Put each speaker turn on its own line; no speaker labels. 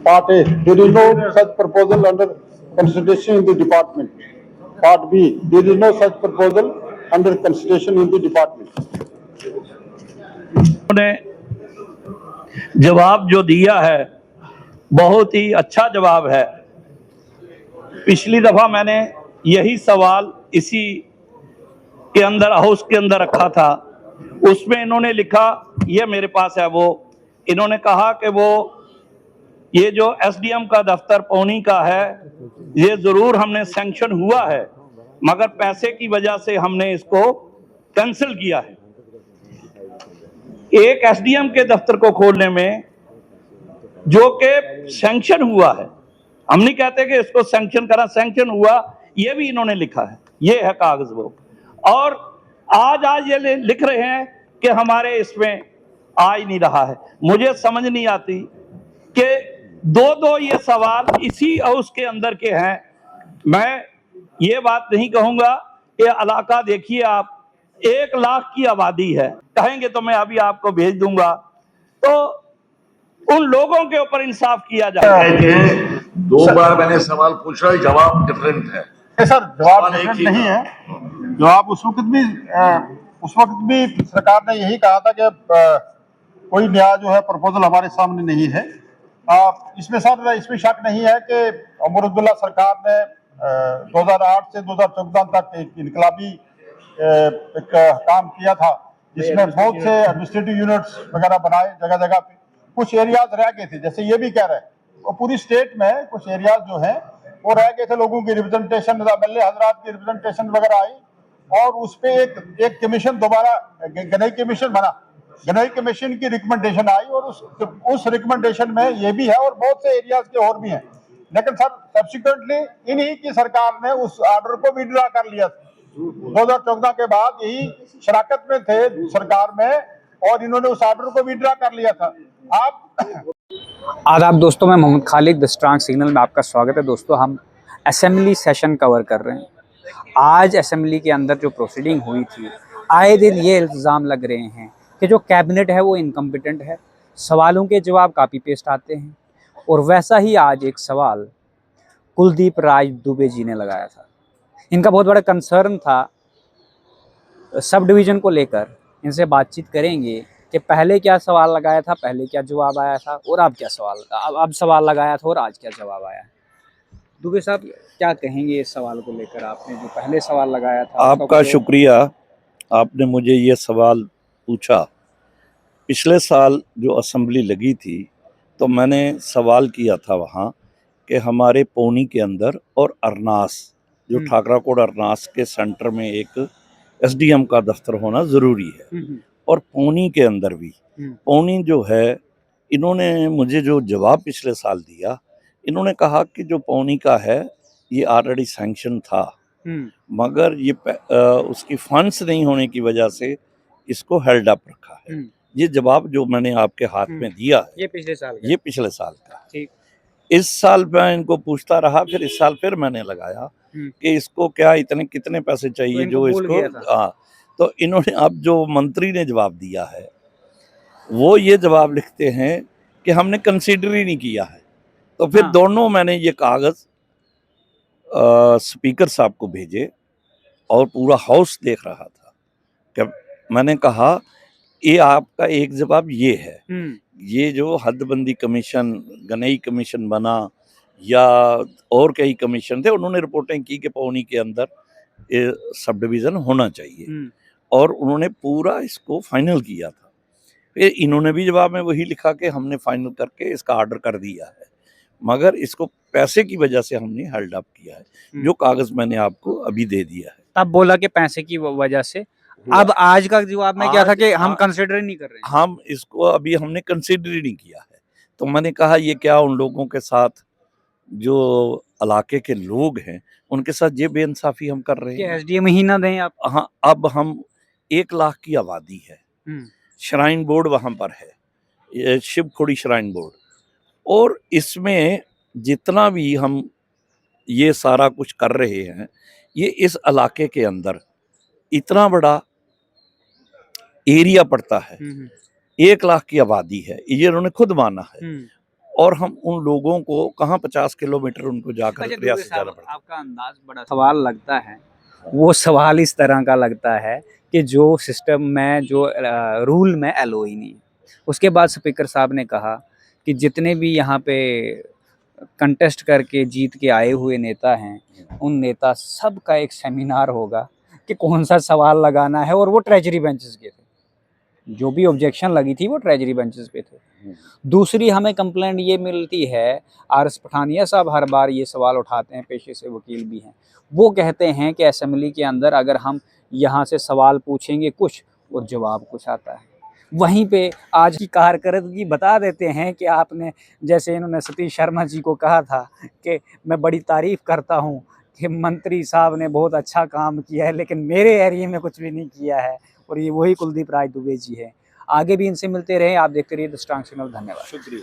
Part A, there is no such proposal under consideration in the department. Part B, there is no such proposal under consideration in the department.
उन्होंने जवाब जो दिया है बहुत ही अच्छा जवाब है। पिछली दफा मैंने यही सवाल इसी के अंदर हाउस के अंदर रखा था, उसमें इन्होंने लिखा, ये मेरे पास है, वो इन्होंने कहा कि वो ये जो एसडीएम का दफ्तर पौनी का है ये जरूर हमने सैंक्शन हुआ है मगर पैसे की वजह से हमने इसको कैंसिल किया है। एक एसडीएम के दफ्तर को खोलने में जो कि सैंक्शन हुआ है, हम नहीं कहते कि इसको सैंक्शन करा, सैंक्शन हुआ, ये भी इन्होंने लिखा है, ये है कागज वो। और आज ये लिख रहे हैं कि हमारे इसमें आ ही नहीं रहा है। मुझे समझ नहीं आती कि दो ये सवाल इसी हाउस के अंदर के हैं। मैं ये बात नहीं कहूंगा कि इलाका देखिए आप 1 लाख की आबादी है, कहेंगे तो मैं अभी आपको भेज दूंगा, तो उन लोगों के ऊपर इंसाफ किया जाए।
2 बार मैंने सवाल पूछा, जवाब डिफरेंट है।
सर जवाब डिफरेंट नहीं है। जवाब उस वक्त भी सरकार ने यही कहा था कि कोई नया जो है प्रपोजल हमारे सामने नहीं है। इसमें शक नहीं है कि उमर अब्दुल्ला सरकार ने 2008 से 2014 तक एक इनकलाबी एक काम किया था जिसमें बहुत से एडमिनिस्ट्रेटिव यूनिट्स वगैरह बनाए जगह जगह पे। कुछ एरियाज रह गए थे, जैसे ये भी कह रहे हैं, और पूरी स्टेट में कुछ एरियाज जो है वो रह गए थे, लोगों की रिप्रेजेंटेशन, एमएलए हजरात की रिप्रेजेंटेशन वगैरह आई और उस पे एक कमीशन दोबारा गनई कमीशन बना। गनई कमीशन की रिकमेंडेशन आई और उस रिकमेंडेशन में ये भी है और बहुत से एरियाज के और भी हैं। लेकिन सर सब्सिक्वेंटली इन्हीं की सरकार ने उस ऑर्डर को विड्रॉ कर लिया। 2014 के बाद यही शराकत में थे सरकार में और इन्होंने उस ऑर्डर को विड्रॉ कर लिया था।
आदाब दोस्तों, मैं Mohammad Khalid the strong signal में आपका स्वागत है। दोस्तों, हम असेंबली सेशन कवर कर रहे हैं। आज असेंबली के अंदर जो प्रोसीडिंग हुई थी, आए दिन ये इल्ज़ाम लग रहे हैं कि जो कैबिनेट है वो इनकम्पिटेंट है, सवालों के जवाब कापी पेस्ट आते हैं। और वैसा ही आज एक सवाल कुलदीप राज दुबे जी ने लगाया था। इनका बहुत बड़ा कंसर्न था सब डिवीज़न को लेकर। इनसे बातचीत करेंगे कि पहले क्या सवाल लगाया था, पहले क्या जवाब आया था और अब क्या अब सवाल लगाया था और आज क्या जवाब आया है। दुबे साहब, क्या कहेंगे इस सवाल को लेकर? आपने जो पहले सवाल लगाया था।
आपका शुक्रिया, आपने मुझे ये सवाल पूछा। पिछले साल जो असेंबली लगी थी तो मैंने सवाल किया था वहाँ कि हमारे पौनी के अंदर और अरनास, जो ठाकराकोट अरनास के सेंटर में एक एसडीएम का दफ्तर होना ज़रूरी है और पौनी के अंदर भी। पौनी जो है, इन्होंने मुझे जो जवाब पिछले साल दिया, इन्होंने कहा कि जो पौनी का है ये ऑलरेडी सैंक्शन था मगर ये उसकी फंड्स नहीं होने की वजह से इसको हेल्ड अप रखा है। ये जवाब जो मैंने आपके हाथ में दिया है ये पिछले साल का। ठीक। इस साल मैं इनको पूछता रहा, फिर इस साल फिर मैंने लगाया कि इसको क्या कितने पैसे चाहिए, तो जो इसको तो इन्होंने, अब जो मंत्री ने जवाब दिया है वो ये जवाब लिखते हैं कि हमने कंसीडर ही नहीं किया है। तो फिर दोनों मैंने ये कागज स्पीकर साहब को भेजे और पूरा हाउस देख रहा था कि मैंने कहा ये आपका एक जवाब ये है, ये जो हदबंदी कमीशन, गनई कमीशन बना या और कई कमीशन थे, उन्होंने रिपोर्टें की कि पौनी के अंदर ये सब डिवीज़न होना चाहिए और उन्होंने पूरा इसको फाइनल किया था। फिर इन्होंने भी जवाब में वही लिखा कि हमने फाइनल करके इसका ऑर्डर कर दिया है मगर इसको पैसे की वजह से हमने हेल्ड अप किया है, जो कागज़ मैंने आपको अभी दे दिया है।
तब बोला कि पैसे की वजह से। अब आज का जवाब में क्या था कि हम कंसीडर नहीं कर रहे हैं,
हम इसको अभी हमने कंसीडर ही नहीं किया है। तो मैंने कहा ये क्या उन लोगों के साथ, जो इलाके के लोग हैं उनके साथ ये बेइंसाफी हम कर रहे हैं।
एसडीएम ही ना दें आप।
हाँ, अब हम 1 लाख की आबादी है, श्राइन बोर्ड वहाँ पर है, शिव खोड़ी श्राइन बोर्ड, और इसमें जितना भी हम ये सारा कुछ कर रहे हैं, ये इस इलाके के अंदर इतना बड़ा एरिया पड़ता है, 1 लाख की आबादी है, ये उन्होंने खुद माना है। और हम उन लोगों को कहाँ 50 किलोमीटर उनको जाकर
अच्छा,
रियासत
दुबे साहब,
जाना पड़ता।
आपका अंदाज बड़ा सवाल लगता है, वो सवाल इस तरह का लगता है कि जो सिस्टम में जो रूल में एलो ही नहीं। उसके बाद स्पीकर साहब ने कहा कि जितने भी यहाँ पे कंटेस्ट करके जीत के आए हुए नेता हैं, उन नेता सब का एक सेमिनार होगा कि कौन सा सवाल लगाना है, और वो ट्रेजरी बेंचेस के थे। जो भी ऑब्जेक्शन लगी थी वो ट्रेजरी बेंचेस पे थे। दूसरी हमें कंप्लेंट ये मिलती है, आर.एस. पठानिया साहब हर बार ये सवाल उठाते हैं, पेशे से वकील भी हैं। वो कहते हैं कि असेंबली के अंदर अगर हम यहाँ से सवाल पूछेंगे कुछ और जवाब कुछ आता है। वहीं पे आज की कारकर्दगी बता देते हैं कि आपने, जैसे इन्होंने सतीश शर्मा जी को कहा था कि मैं बड़ी तारीफ़ करता हूँ कि मंत्री साहब ने बहुत अच्छा काम किया है, लेकिन मेरे एरिया में कुछ भी नहीं किया है, और ये वही कुलदीप राय दुबे जी हैं। आगे भी इनसे मिलते रहें, आप देखते रहिए द स्ट्रांग सिग्नल। धन्यवाद।
शुक्रिया।